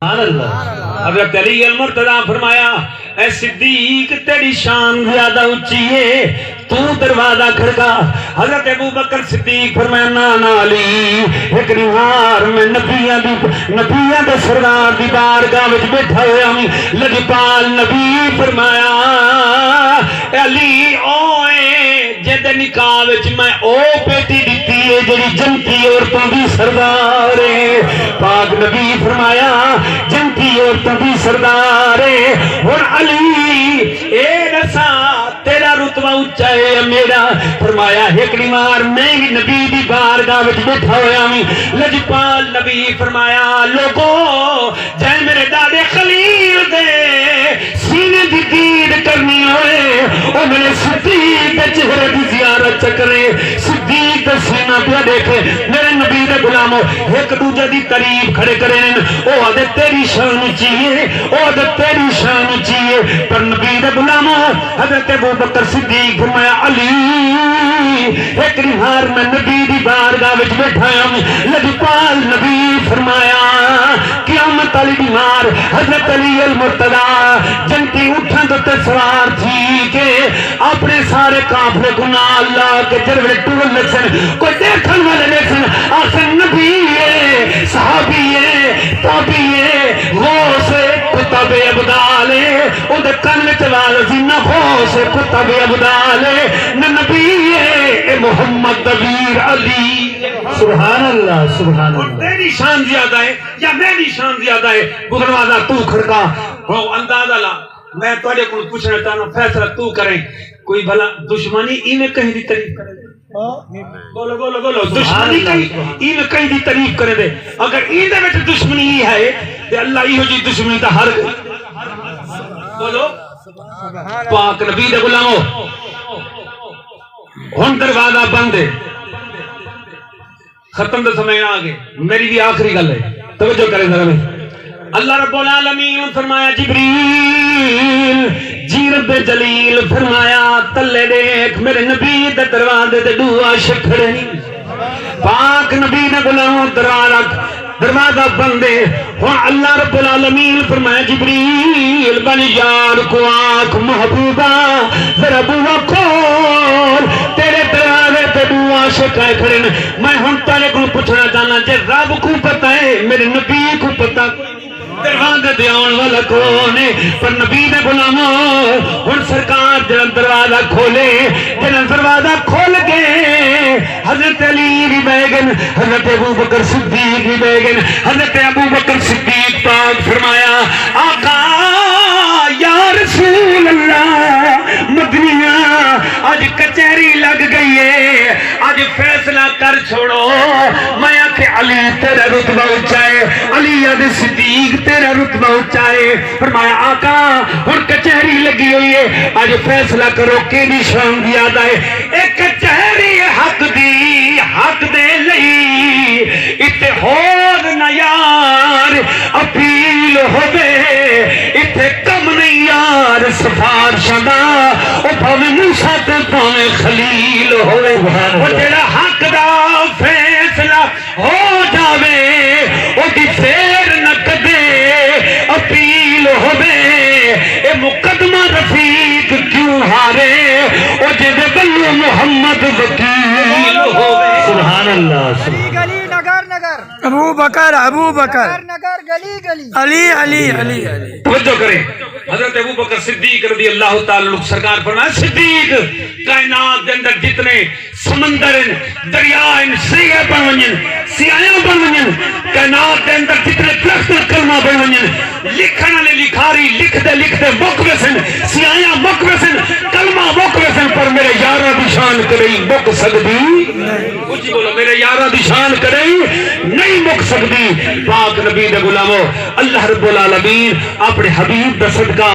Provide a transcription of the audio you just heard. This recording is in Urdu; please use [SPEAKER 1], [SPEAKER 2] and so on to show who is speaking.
[SPEAKER 1] حضرت علی المرتضیٰ فرمایا اے صدیق تیری شان زیادہ اونچی ہے تو دروازہ کھڑکا. حضرت ابوبکر صدیق فرمایا نا علی ایک نہار میں نبیاں دے سردار دی بارگاہ وچ بیٹھا ہویا ہوں. لجپال نبی فرمایا اے علی اوئے جد نکاح وچ میں او بیٹی دتی ہے جڑی جنتی عورتوں دی سردار ہے. پاک نبی فرمایا جنتی عورتوں دی سردار ہے. اور علی اے دسا تیرا رتبہ اونچا ہے یا میرا؟ فرمایا ایکڑی مار میں بھی نبی دی بارگاہ وچ بیٹھا ہویا ہوں. لجپال نبی فرمایا لوگو جے میرے دادے خلیل دے سینے دی دید کرنی ہوئے او میرے صدیق دے چہرے دی زیارت چکرے. صدیق دے سینہ پہ دیکھے میرے نبی دے غلاموں ایک دوجہ دی تعریف کھڑے کریں. او آدھے تیری شان چاہیے او آدھے تیری شان چاہیے. پر نبی دے غلاموں حضرت ابوبکر صدیق فرمایا علی ایک نہار میں نبی دی بارگاہ وچ بیٹھا ہوں. لجپال نبی فرمایا قیامت علی بیمار حضرت علی المرتضیٰ جنتی اٹھن تے سوار تھی کہ اپنے سارے قافلے کو نال لا کے جروے ٹول لکھن کوئی دیکھن والے لکھن آسن نبی ہے صحابی ہے تابی ہے غوث کتب ابدال ہے ان دے کن وچ آواز سی نہ غوث کتب ابدال ہے نہ نبی ہے اے محمد ویر علی. سبحان اللہ سبحان اللہ. تیری شان زیادہ ہے یا میری شان زیادہ ہے؟ دروازہ تو کھڑکا وہ اندازہ لا. میں تھوڑے کو پوچھنا چاہتا ہوں فیصلہ تو کریں. کوئی بھلا دشمنی ایویں کہیں دی تعریف کرے دے؟ بولو بولو بولو. دشمنی کہیں ایویں کہیں دی تعریف کرے دے؟ اگر این دے وچ دشمنی ہے تے اللہ ایہو جی دشمنی تے ہر بولو. پاک نبی دے غلامو ہن دروازہ بند ہے ختم دے سمے آ گئے. میری بھی آخری گل ہے توجہ کریں ذرا. میں اللہ رب العالمین فرمایا جبریل جی رب جلیل فرمایا تلے دیکھ میرے نبی دے دروازے تے دو عاشق کھڑے نہیں. پاک نبی دے غلاموں دروازہ بندے ہوں اللہ رب العالمین فرمایا جبریل بن یار کو آنکھ محبوبہ ذرا بوا کھول تیرے دروازے تے دو عاشق آئے کھڑے. میں ہن تارے کو پوچھنا چاہنا جے رب کو پتہ ہے میرے نبی کو پتہ دروازہ دیان والا کون ہے؟ پر نبی دے غلاموں ہن سرکار جڑا دروازہ کھولے جڑا دروازہ کھول کے حضرت علی بھی بہ گئے حضرت ابوبکر صدیق بھی بہ گئے. حضرت ابوبکر صدیق پاک فرمایا آقا یا رسول اللہ مدنیاں آج کچہری لگ گئی ہے آج فیصلہ کر چھوڑو. میں آکھے علی تیرا رتبہ اونچا ہے علی آدھے صدیق تیرا رتبہ اونچا ہے. فرمایا آقا ہن کچہری لگی ہوئی ہے آج فیصلہ کرو کیڑی شان زیادہ ہے؟ ایک کچہری حق دی حق دے لئی اتنے ہور نہ یار اپیل ہوے اتنے کم نہیں یار سفارشاں دا او بھاویں موسیٰ تے بھاویں خلیل ہوے او جڑا حق دا فیصلہ ہو جاوے او دی فیر نہ کدے اپیل ہوے. اے مقدمہ رفیق کیوں ہارے او جدے بلو محمد وکیل ہوے. سبحان اللہ.
[SPEAKER 2] گلی نگر نگر
[SPEAKER 3] ابو بکر
[SPEAKER 2] نگر گلی گلی
[SPEAKER 3] علی علی علی علی.
[SPEAKER 1] توجہ کریں. حضرت ابوبکر صدیق رضی اللہ تعالی عنہ سرکار فرمایا صدیق کائنات دے اندر جتنے سمندر دریا سیاہ بن ونجن سیاہ بن ونجن کائنات دے اندر جتنے درخت کلمہ بن ونجن لکھن والے لکھاری لکھتے لکھتے مک وسن سیاہ مک وسن کلمہ مک وسن پر میرے یاراں دی شان کدی مک سکدی کچھ بولو میرے یاراں دی شان کدی نہیں مک سکدی. پاک نبی دے غلاموں اللہ رب العالمین اپنے حبیب دا صدقہ